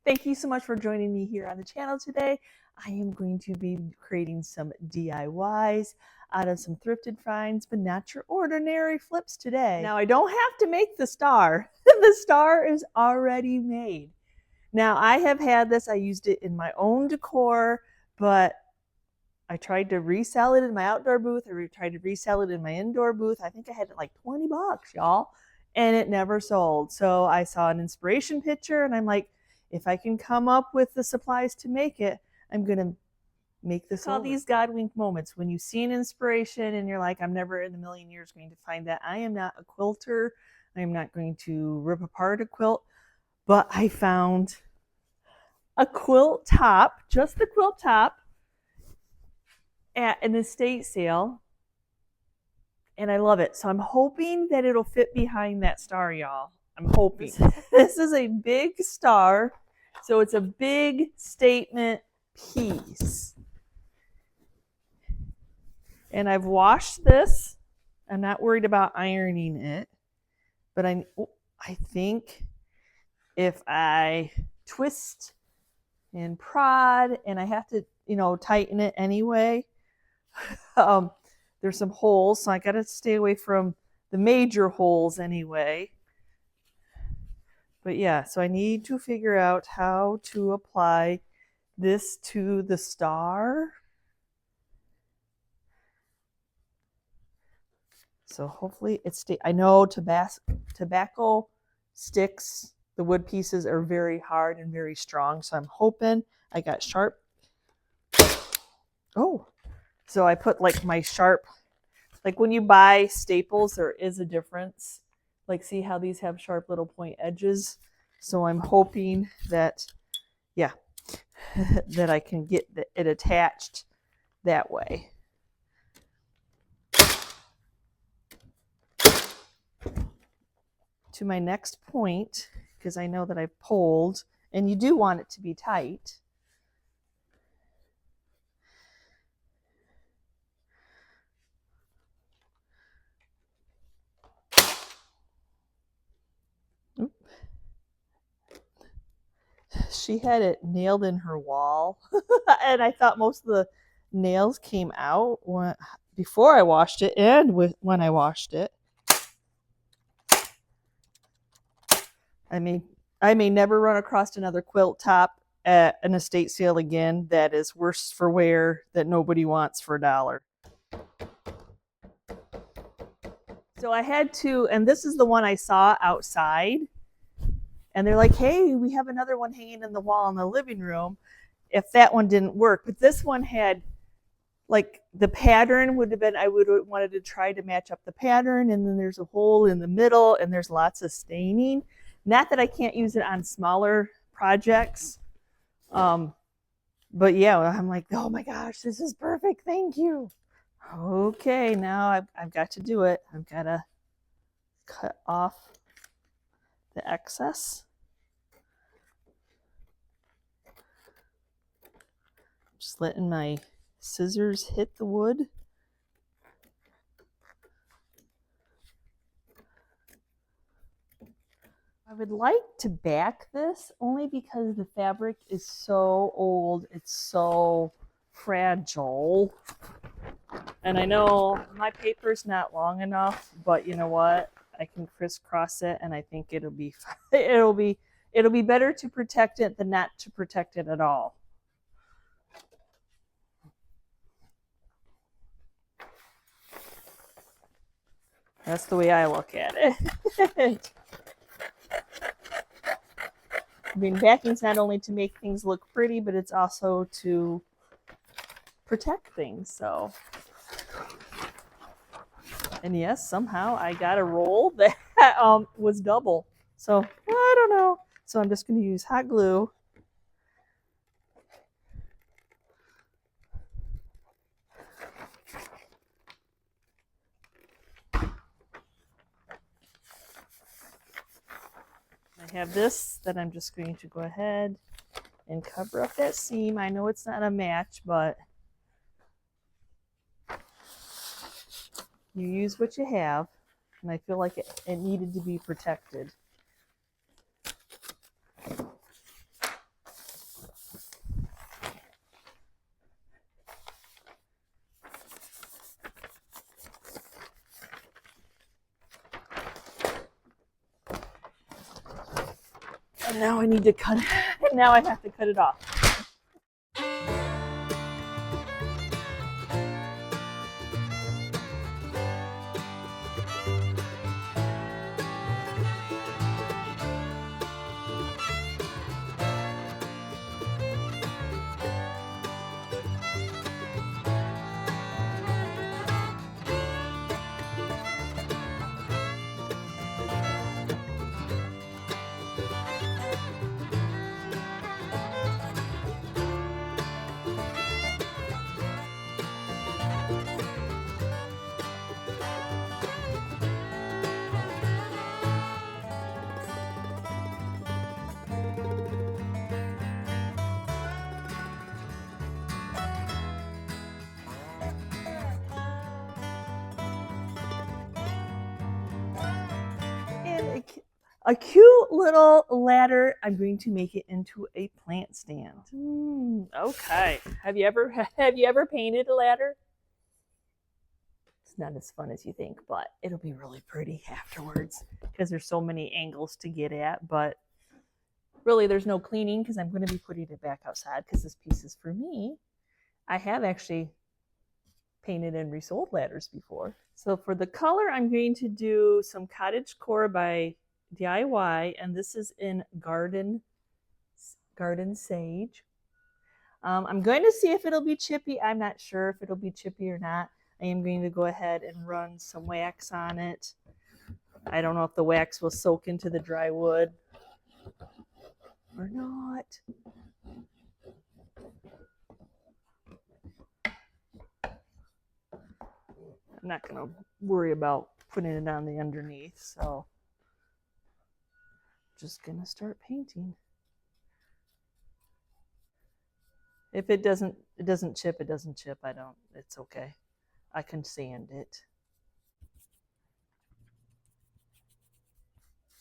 Thank you so much for joining me here on the channel today. I am going to be creating some DIYs out of some thrifted finds, but not your ordinary flips today. Now, I don't have to make the star. The star is already made. Now, I have had this. I used it in my own decor, but I tried to resell it in my outdoor booth. I tried to resell it in my indoor booth. I think I had it like 20 bucks, y'all, and it never sold. So I saw an inspiration picture, and I'm like, if I can come up with the supplies to make it, I'm going to make this. All these God wink moments when you see an inspiration and you're like, I'm never in a million years going to find that. I am not a quilter. I am not going to rip apart a quilt, but I found a quilt top, just the quilt top, at an estate sale, and I love it. So I'm hoping that it'll fit behind that star, y'all. I'm hoping. This is a big star, so it's a big statement piece. And I've washed this. I'm not worried about ironing it, but I think if I twist and prod, and I have to, tighten it anyway, there's some holes, so I got to stay away from the major holes anyway. But yeah, so I need to figure out how to apply this to the star. So hopefully it stays. I know tobacco sticks, the wood pieces are very hard and very strong, so I'm hoping I got sharp. Oh, so I put like my sharp, like when you buy staples, there is a difference. Like, see how these have sharp little point edges? So I'm hoping that, yeah, that I can get it attached that way. To my next point, because I know that I've pulled, and you do want it to be tight. She had it nailed in her wall, and I thought most of the nails came out before I washed it and when I washed it. I may never run across another quilt top at an estate sale again that is worse for wear, that nobody wants for $1. So I had to, and this is the one I saw outside. And they're like, hey, we have another one hanging in the wall in the living room, if that one didn't work. But this one had, like, the pattern would have been, I would have wanted to try to match up the pattern, and then there's a hole in the middle, and there's lots of staining. Not that I can't use it on smaller projects. But yeah, I'm like, oh my gosh, this is perfect. Thank you. Okay, now I've got to do it. I've got to cut off the excess. Just letting my scissors hit the wood. I would like to back this only because the fabric is so old. It's so fragile. And I know my paper's not long enough, but you know what? I can crisscross it, and I think it'll be it'll be better to protect it than not to protect it at all. That's the way I look at it. I mean, backing's not only to make things look pretty, but it's also to protect things. So, and yes, somehow I got a roll that was double. So I don't know. So I'm just going to use hot glue. I have this that I'm just going to go ahead and cover up that seam. I know it's not a match, but you use what you have, and I feel like it needed to be protected. And now I need to cut it. And now I have to cut it off. A cute little ladder. I'm going to make it into a plant stand. Okay. Have you ever painted a ladder? It's not as fun as you think, but it'll be really pretty afterwards because there's so many angles to get at. But really, there's no cleaning because I'm going to be putting it back outside because this piece is for me. I have actually painted and resold ladders before. So for the color, I'm going to do some cottage core by DIY, and this is in garden sage. I'm going to see if it'll be chippy. I'm not sure if it'll be chippy or not. I am going to go ahead and run some wax on it. I don't know if the wax will soak into the dry wood or not. I'm not going to worry about putting it on the underneath, so just gonna start painting. If it doesn't chip, it doesn't chip. It's okay. I can sand it.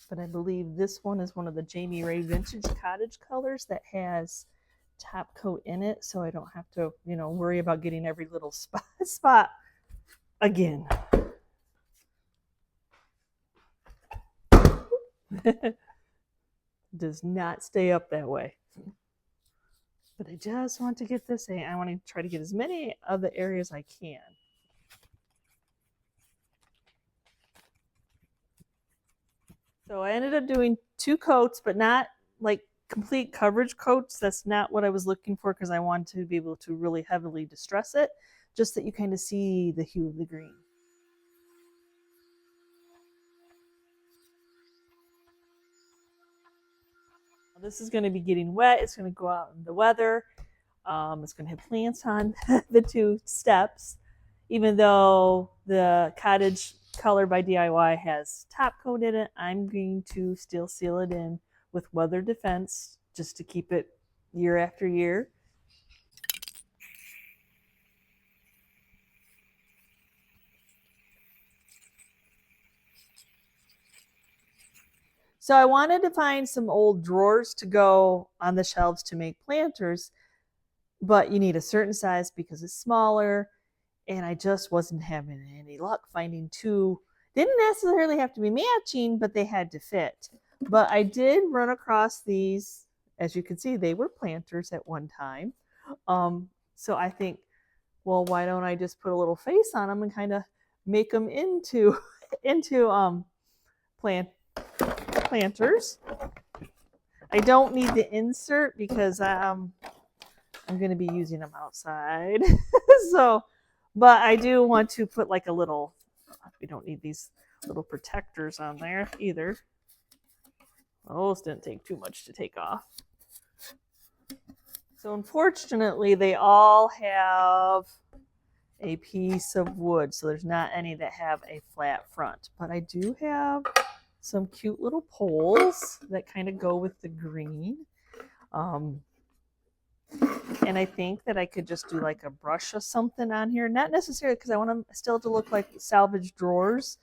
But I believe this one is one of the Jamie Ray vintage cottage colors that has top coat in it, so I don't have to, worry about getting every little spot again. Does not stay up that way. But I just want to get this in. I want to try to get as many of the areas I can. So I ended up doing 2 coats, but not like complete coverage coats. That's not what I was looking for because I wanted to be able to really heavily distress it, just that you kind of see the hue of the green. This is going to be getting wet. It's going to go out in the weather. It's going to have plants on the 2 steps. Even though the cottage color by DIY has top coat in it, I'm going to still seal it in with weather defense just to keep it year after year. So I wanted to find some old drawers to go on the shelves to make planters, but you need a certain size because it's smaller, and I just wasn't having any luck finding 2. Didn't necessarily have to be matching, but they had to fit. But I did run across these. As you can see, they were planters at one time. So I think, well, why don't I just put a little face on them and kind of make them into planters. I don't need the insert because I'm going to be using them outside. But I do want to put like a little, we don't need these little protectors on there either. Those didn't take too much to take off. So unfortunately, they all have a piece of wood. So there's not any that have a flat front. But I do have some cute little poles that kind of go with the green. And I think that I could just do like a brush or something on here. Not necessarily because I want them still to look like salvage drawers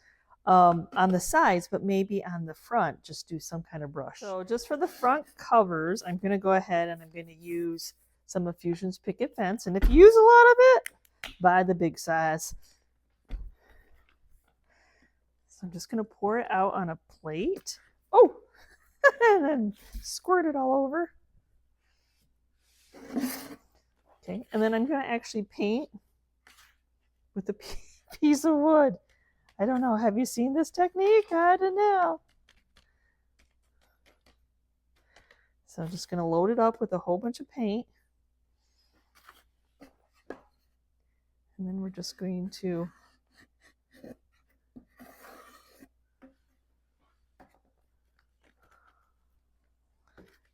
on the sides, but maybe on the front, just do some kind of brush. So just for the front covers, I'm going to go ahead and I'm going to use some of Fusion's Picket Fence. And if you use a lot of it, buy the big size. So I'm just going to pour it out on a plate. Oh, and then squirt it all over. Okay, and then I'm going to actually paint with a piece of wood. I don't know. Have you seen this technique? I don't know. So I'm just going to load it up with a whole bunch of paint. And then we're just going to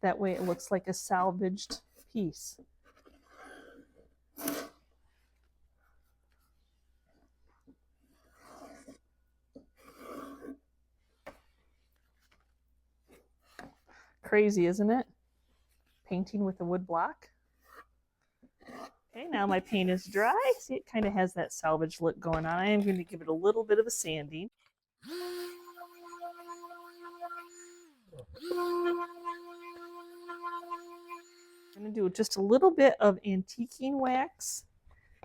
that way it looks like a salvaged piece. Crazy, isn't it? Painting with a wood block. Okay, now my paint is dry. See, it kind of has that salvage look going on. I am going to give it a little bit of a sanding. I'm going to do just a little bit of antiquing wax,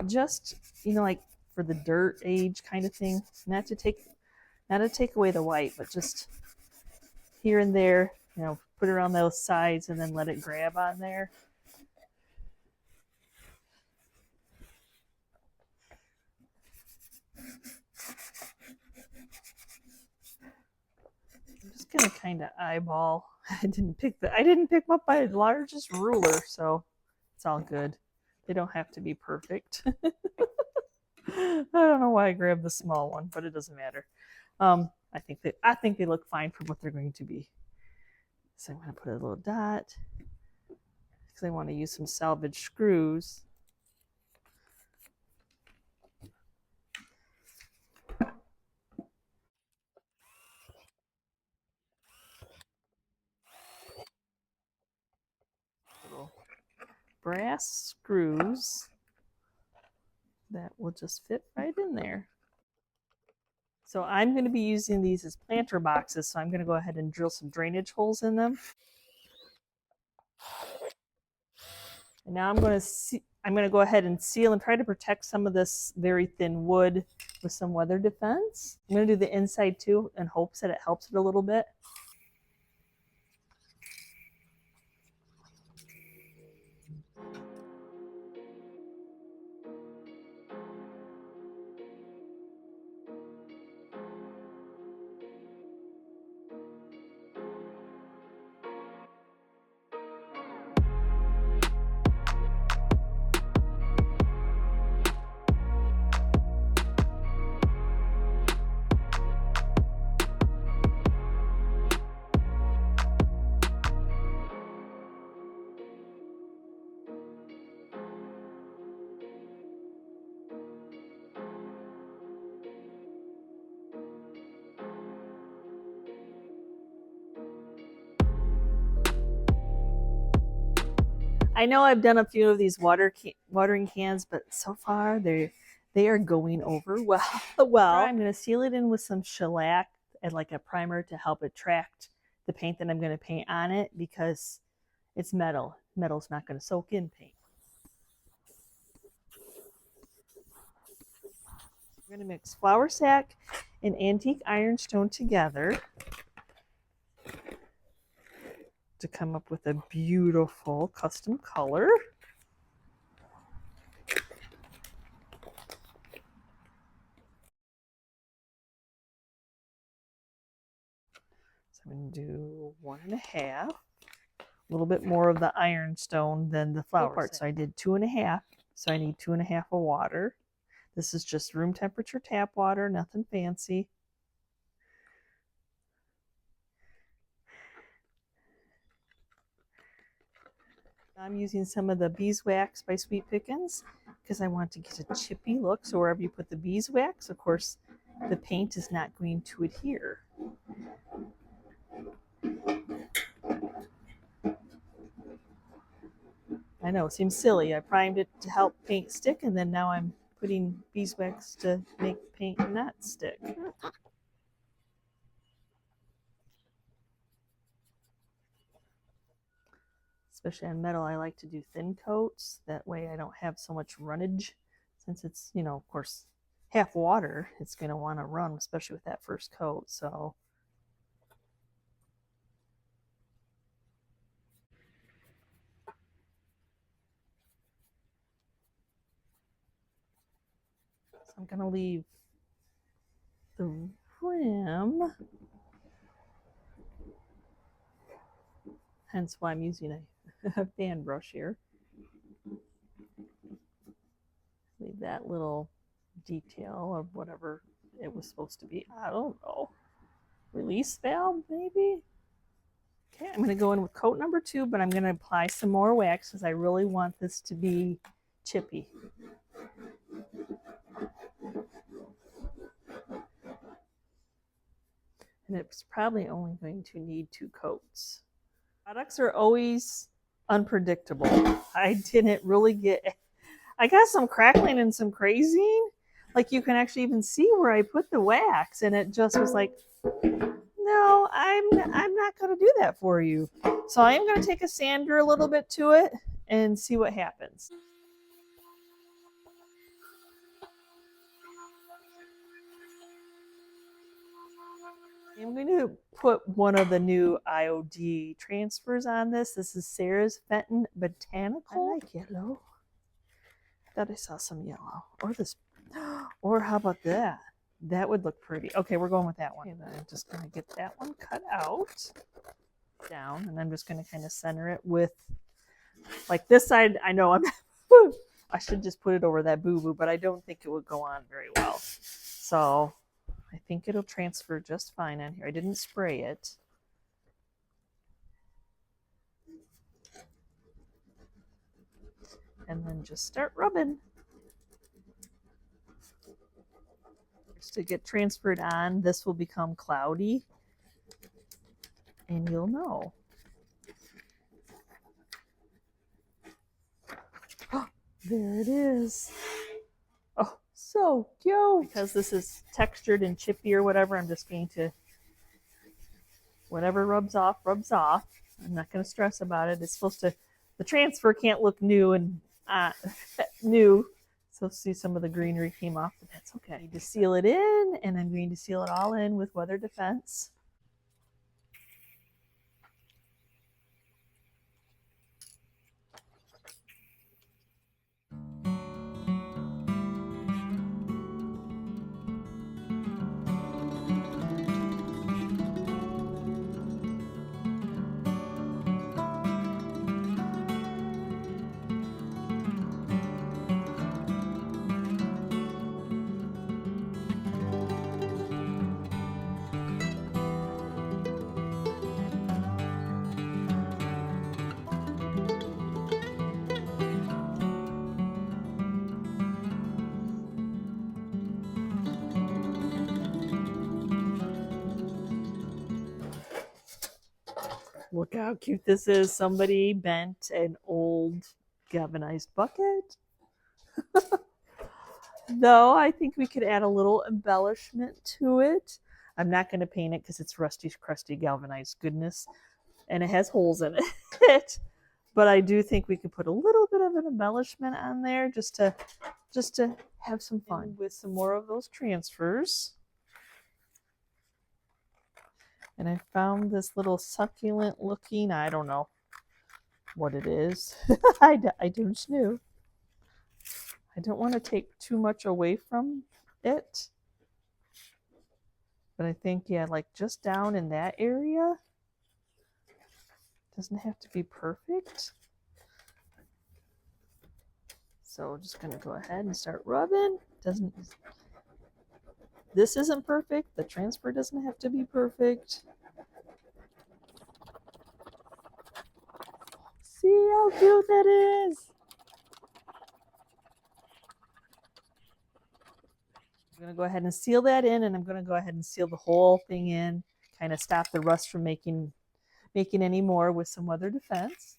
just, you know, like for the dirt age kind of thing. Not to take away the white, but just here and there, you know, put it around those sides and then let it grab on there. I'm just gonna kind of eyeball. I didn't pick up my largest ruler, so it's all good. They don't have to be perfect. I don't know why I grabbed the small one, but it doesn't matter. I think they look fine for what they're going to be. So I'm going to put a little dot because I want to use some salvage screws. Little brass screws that will just fit right in there. So I'm going to be using these as planter boxes, so I'm going to go ahead and drill some drainage holes in them. And now I'm going to go ahead and seal and try to protect some of this very thin wood with some weather defense. I'm going to do the inside too in hopes that it helps it a little bit. I know I've done a few of these watering cans, but so far they are going over well. I'm going to seal it in with some shellac and like a primer to help attract the paint that I'm going to paint on it because it's metal. Metal's not going to soak in paint. We're going to mix flour sack and antique ironstone together to come up with a beautiful custom color. So I'm going to do 1.5, a little bit more of the ironstone than the flour part. So I did 2.5, so I need 2.5 of water. This is just room temperature tap water, nothing fancy. I'm using some of the beeswax by Sweet Pickins because I want to get a chippy look. So wherever you put the beeswax, of course, the paint is not going to adhere. I know, it seems silly. I primed it to help paint stick, and then now I'm putting beeswax to make paint not stick. Especially on metal, I like to do thin coats. That way I don't have so much runnage. Since it's, you know, of course, half water, it's going to want to run, especially with that first coat. So I'm going to leave the rim, hence why I'm using a fan brush here. Leave that little detail of whatever it was supposed to be. I don't know. Release valve, maybe? Okay, I'm going to go in with coat number 2, but I'm going to apply some more wax because I really want this to be chippy. And it's probably only going to need 2 coats. Products are always unpredictable. I didn't really get... I got some crackling and some crazing. Like you can actually even see where I put the wax, and it just was like, no, I'm not going to do that for you. So I am going to take a sander a little bit to it and see what happens. I'm going to put one of the new IOD transfers on this. This is Sarah's Fenton Botanical. I like yellow. I thought I saw some yellow. Or this. Or how about that? That would look pretty. Okay, we're going with that one. Okay, then I'm just going to get that one cut out. Down. And I'm just going to kind of center it with, like this side, I know I should just put it over that boo-boo, but I don't think it would go on very well. So I think it'll transfer just fine on here. I didn't spray it. And then just start rubbing. Just to get transferred on, this will become cloudy. And you'll know. Oh, there it is. Oh, so cute. Because this is textured and chippy or whatever, I'm just going to, whatever rubs off, rubs off. I'm not going to stress about it. It's supposed to, the transfer can't look new and new. So see some of the greenery came off, but that's okay. I need to seal it in, and I'm going to seal it all in with Weather Defense. Look how cute this is. Somebody bent an old galvanized bucket. Though I think we could add a little embellishment to it. I'm not going to paint it because it's rusty, crusty, galvanized goodness. And it has holes in it. But I do think we could put a little bit of an embellishment on there just to have some fun. And with some more of those transfers. And I found this little succulent looking, I don't know what it is. I don't know. I don't want to take too much away from it. But I think, yeah, like just down in that area. Doesn't have to be perfect. So just going to go ahead and start rubbing. This isn't perfect. The transfer doesn't have to be perfect. See how cute that is. I'm going to go ahead and seal that in, and I'm going to go ahead and seal the whole thing in. Kind of stop the rust from making any more with some Weather Defense.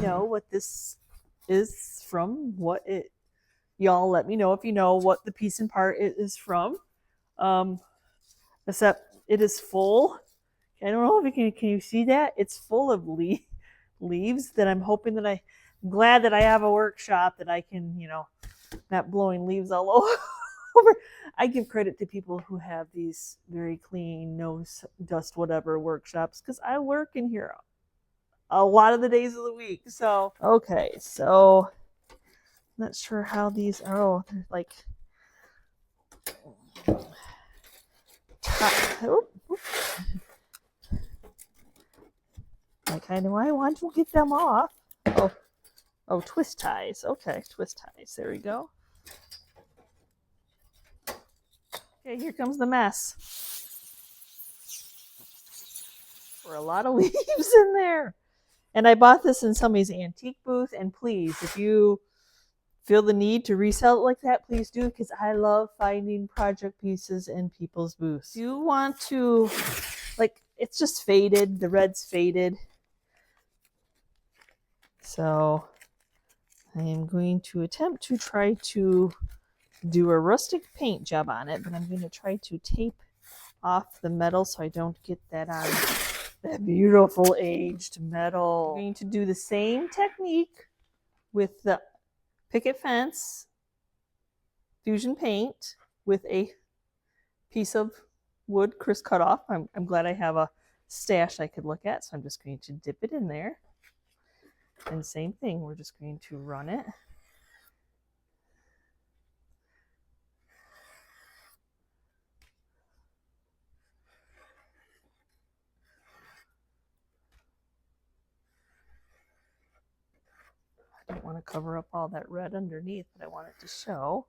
know what this is from, y'all let me know if you know what the piece and part is from. Except it is full. I don't know if can you see that? It's full of leaves that I'm hoping that I'm glad that I have a workshop that I can, not blowing leaves all over. I give credit to people who have these very clean, no dust, whatever workshops, because I work in here a lot of the days of the week. So, okay, so not sure how these are. Oh, they're like, I want to get them off. Oh, twist ties. Okay, twist ties. There we go. Okay, here comes the mess. For a lot of leaves in there. And I bought this in somebody's antique booth. And please, if you feel the need to resell it like that, please do, because I love finding project pieces in people's booths. You want to, it's just faded. The red's faded. So I am going to attempt to try to do a rustic paint job on it, but I'm going to try to tape off the metal so I don't get that on that beautiful aged metal. I'm going to do the same technique with the picket fence fusion paint with a piece of wood Chris cut off. I'm glad I have a stash I could look at, so I'm just going to dip it in there. And same thing, we're just going to run it. I don't want to cover up all that red underneath, but I want it to show.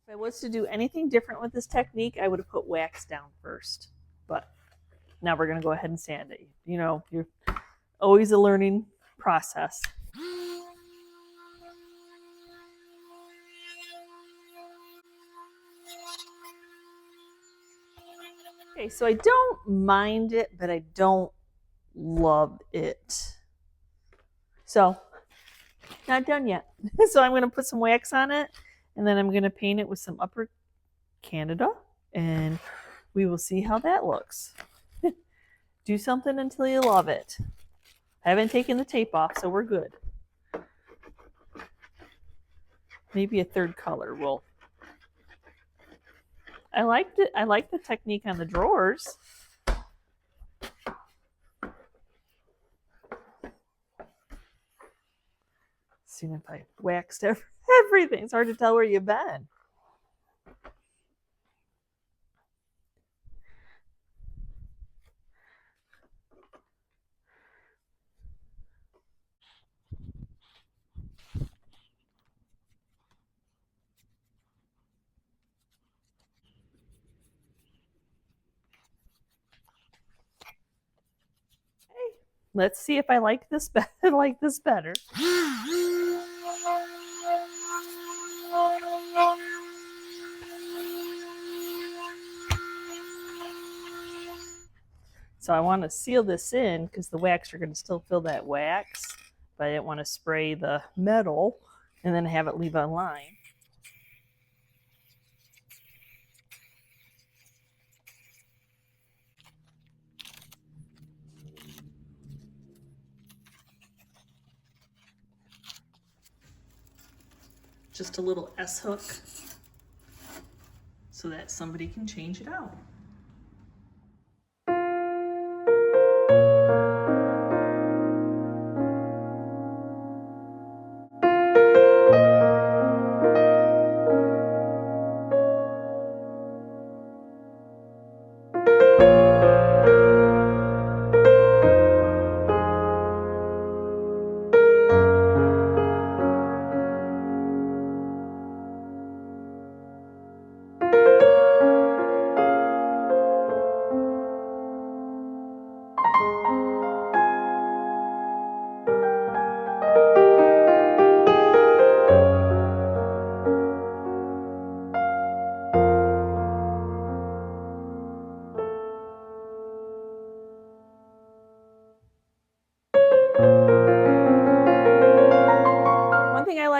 If I was to do anything different with this technique, I would have put wax down first. But now we're going to go ahead and sand it. You're always a learning process. Okay, so I don't mind it, but I don't love it. So, not done yet. So I'm going to put some wax on it, and then I'm going to paint it with some Upper Canada, and we will see how that looks. Do something until you love it. I haven't taken the tape off, so we're good. Maybe a third color will. I liked it. I like the technique on the drawers. See if I waxed everything. It's hard to tell where you've been. Let's see if I like this better. So I want to seal this in because the wax, you're going to still feel that wax, but I didn't want to spray the metal and then have it leave a line. Just a little S-hook so that somebody can change it out.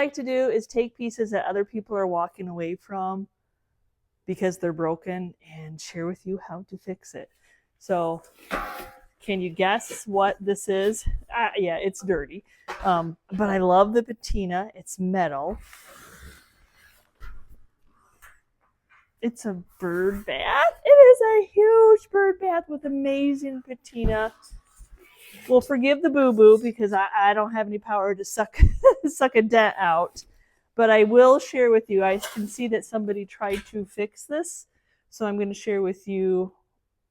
like to do is take pieces that other people are walking away from because they're broken and share with you how to fix it. So can you guess what this is? Yeah, it's dirty. But I love the patina. It's metal. It's a bird bath. It is a huge bird bath with amazing patina. Well, forgive the boo-boo because I don't have any power to suck a dent out. But I will share with you, I can see that somebody tried to fix this. So I'm going to share with you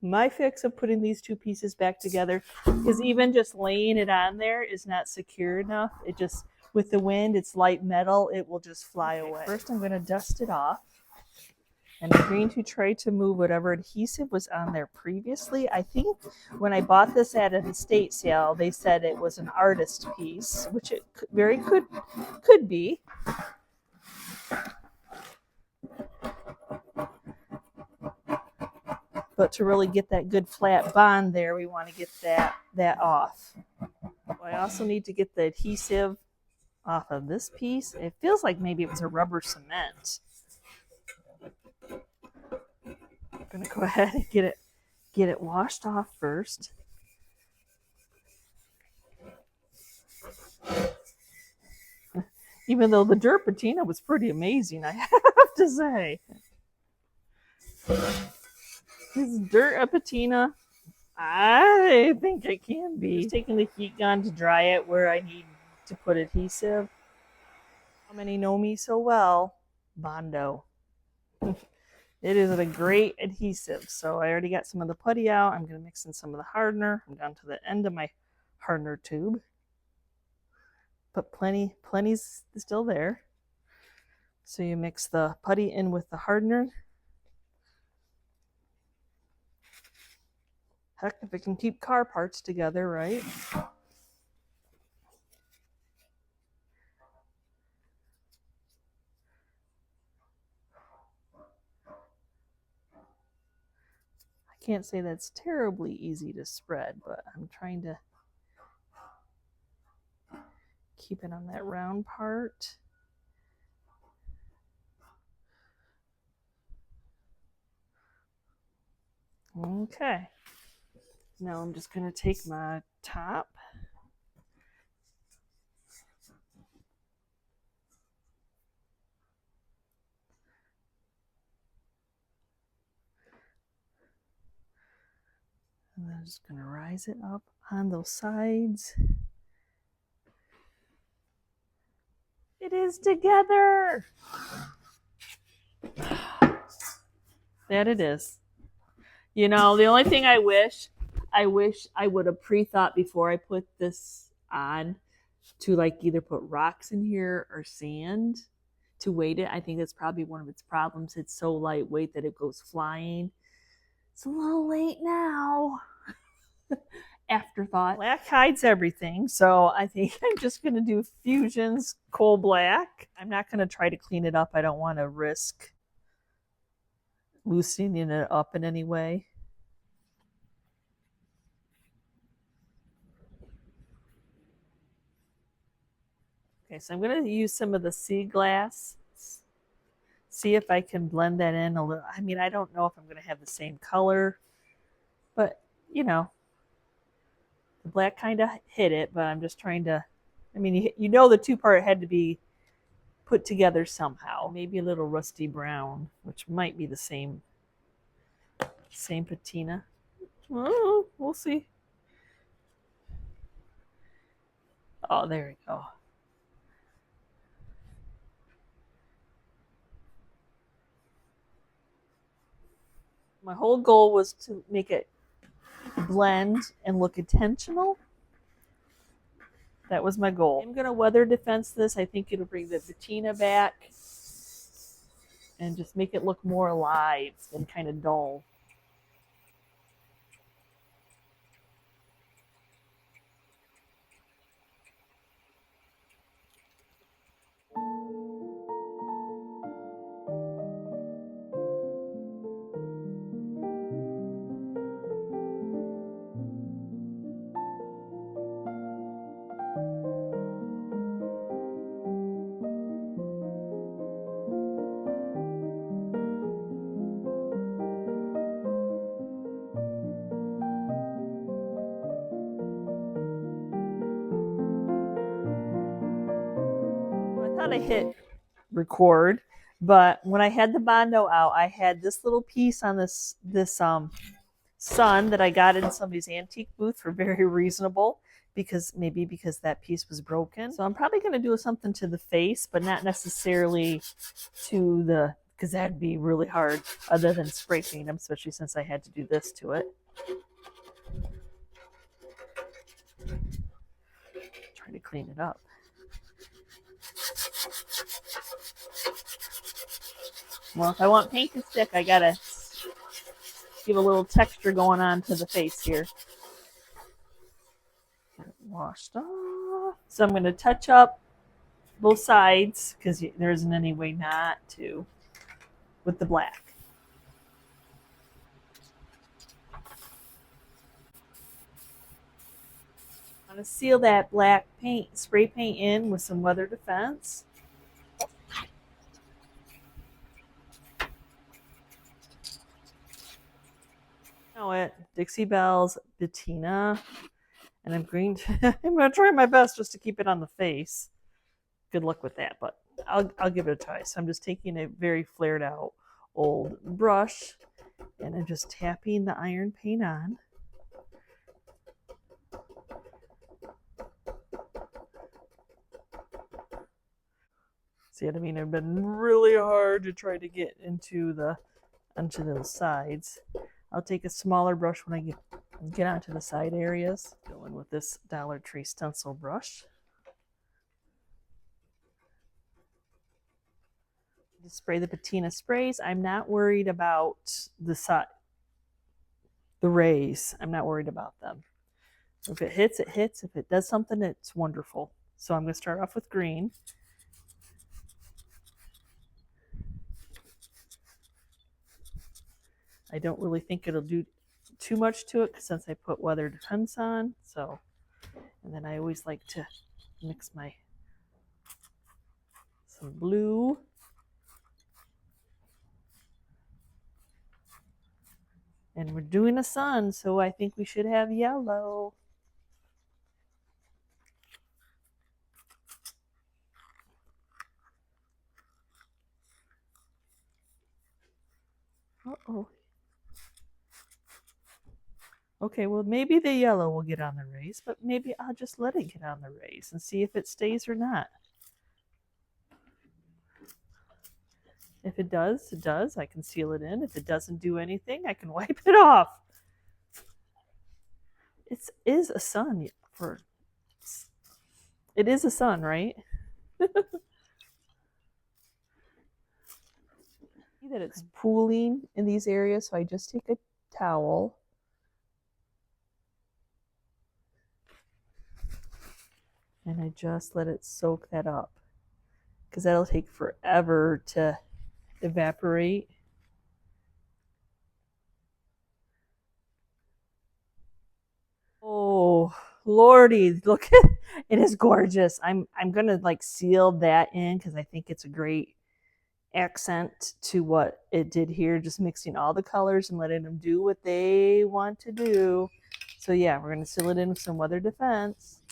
my fix of putting these two pieces back together. Because even just laying it on there is not secure enough. It just, with the wind, it's light metal. It will just fly away. First, I'm going to dust it off. And I'm going to try to move whatever adhesive was on there previously. I think when I bought this at an estate sale, they said it was an artist piece, which it very could be. But to really get that good flat bond there, we want to get that off. I also need to get the adhesive off of this piece. It feels like maybe it was a rubber cement. I'm gonna go ahead and get it washed off first. Even though the dirt patina was pretty amazing, I have to say. Is dirt a patina? I think it can be. Just taking the heat gun to dry it where I need to put adhesive. How many know me so well? Bondo. It is a great adhesive. So I already got some of the putty out. I'm going to mix in some of the hardener. I'm down to the end of my hardener tube. But plenty's still there. So you mix the putty in with the hardener. Heck, if it can keep car parts together, right? I can't say that's terribly easy to spread, but I'm trying to keep it on that round part. Okay. Now I'm just going to take my top. And I'm just going to rise it up on those sides. It is together. That it is. You know, the only thing I wish I would have pre-thought before I put this on to like either put rocks in here or sand to weight it. I think that's probably one of its problems. It's so lightweight that it goes flying. It's a little late now. Afterthought. Black hides everything, so I think I'm just going to do Fusion's Coal Black. I'm not going to try to clean it up. I don't want to risk loosening it up in any way. Okay, so I'm going to use some of the sea glass. See if I can blend that in a little. I mean, I don't know if I'm going to have the same color, but you know, the black kind of hit it, but I'm just trying to, I mean, you know the two-part had to be put together somehow. Maybe a little rusty brown, which might be the same patina. Oh, we'll see. Oh, there we go. My whole goal was to make it blend and look intentional. That was my goal. I'm going to weather defense this. I think it'll bring the patina back and just make it look more alive than kind of dull. thought I hit record, but when I had the Bondo out, I had this little piece on this sun that I got in somebody's antique booth for very reasonable, because that piece was broken. So I'm probably going to do something to the face, but not necessarily to the, because that'd be really hard other than spray paint them, especially since I had to do this to it. Trying to clean it up. Well, if I want paint to stick, I gotta give a little texture going on to the face here. Get it washed off. So I'm going to touch up both sides, because there isn't any way not to, with the black. I'm going to seal that black paint, spray paint in with some weather defense. Know it, Dixie Belle's Patina, and I'm going to try my best just to keep it on the face. Good luck with that, but I'll give it a try. So I'm just taking a very flared out old brush, and I'm just tapping the iron paint on. See what I mean? I've been really hard to try to get into those sides. I'll take a smaller brush when I get onto the side areas. Going with this Dollar Tree stencil brush. Just spray the patina sprays. I'm not worried about the rays. I'm not worried about them. If it hits, it hits. If it does something, it's wonderful. So I'm going to start off with green. I don't really think it'll do too much to it since I put weather defense on. So, and then I always like to mix some blue. And we're doing a sun, so I think we should have yellow. Uh-oh. Okay, well, maybe the yellow will get on the rays, but maybe I'll just let it get on the rays and see if it stays or not. If it does, it does. I can seal it in. If it doesn't do anything, I can wipe it off. It is a sun. It is a sun, right? See that it's pooling in these areas, so I just take a towel. And I just let it soak that up, because that'll take forever to evaporate. Oh, Lordy, look at it, is gorgeous. I'm gonna like seal that in because I think it's a great accent to what it did here, just mixing all the colors and letting them do what they want to do. So yeah, we're gonna seal it in with some weather defense.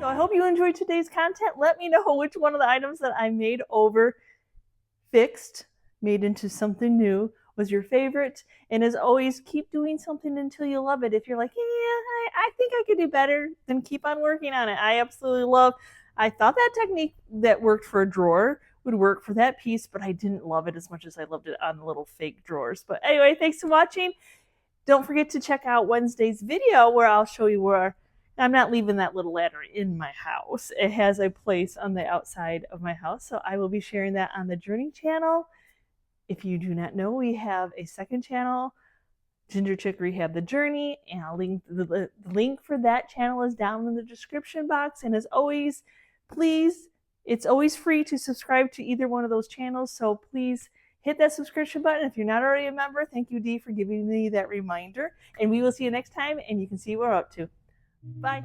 So I hope you enjoyed today's content. Let me know which one of the items that I made over, fixed, made into something new, was your favorite. And as always, keep doing something until you love it. If you're like, yeah, I think I could do better, then keep on working on it. I thought that technique that worked for a drawer would work for that piece, but I didn't love it as much as I loved it on the little fake drawers. But anyway, thanks for watching. Don't forget to check out Wednesday's video where I'll show you where I'm not leaving that little ladder in my house. It has a place on the outside of my house, so I will be sharing that on the Journey channel. If you do not know, we have a second channel, GingerChickRehab The Journey, and I'll link the link for that channel is down in the description box. And as always, please, it's always free to subscribe to either one of those channels, so please hit that subscription button. If you're not already a member, thank you, Dee, for giving me that reminder. And we will see you next time, and you can see what we're up to. Bye.